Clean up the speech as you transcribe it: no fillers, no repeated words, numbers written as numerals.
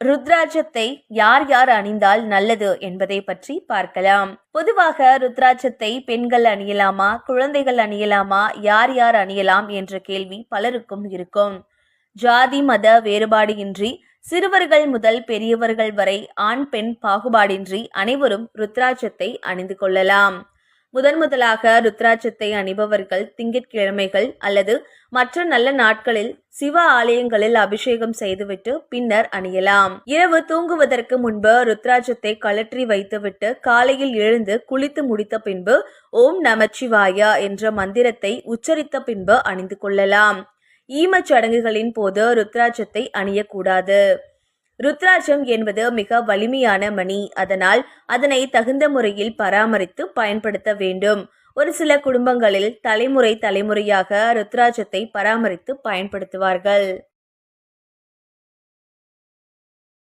ருத்ராட்சத்தை யார் யார் அணிந்தால் நல்லது என்பதை பற்றி பார்க்கலாம். பொதுவாக ருத்ராட்சத்தை பெண்கள் அணியலாமா, குழந்தைகள் அணியலாமா, யார் யார் அணியலாம் என்ற கேள்வி பலருக்கும் இருக்கும். ஜாதி மத வேறுபாடு இன்றி சிறுவர்கள் முதல் பெரியவர்கள் வரை ஆண் பெண் பாகுபாடின்றி அனைவரும் ருத்ராட்சத்தை அணிந்து கொள்ளலாம். முதலாக ருத்ராட்சத்தை அணிபவர்கள் திங்கட்கிழமைகள் அல்லது மற்ற நல்ல நாட்களில் சிவ ஆலயங்களில் அபிஷேகம் செய்துவிட்டு பின்னர் அணியலாம். இரவு தூங்குவதற்கு முன்பு ருத்ராட்சத்தை கழற்றி வைத்துவிட்டு காலையில் எழுந்து குளித்து முடித்த பின்பு ஓம் நமச்சிவாய என்ற மந்திரத்தை உச்சரித்த பின்பு அணிந்து கொள்ளலாம். ஈமச் சடங்குகளின் போது ருத்ராட்சத்தை அணியக்கூடாது. ருத்ராட்சம் என்பது மிக வலிமையான மணி. அதனால் அதனை தகுந்த முறையில் பராமரித்து பயன்படுத்த வேண்டும். ஒரு சில குடும்பங்களில் தலைமுறையாக ருத்ராட்சத்தை பராமரித்து பயன்படுத்துவார்கள்.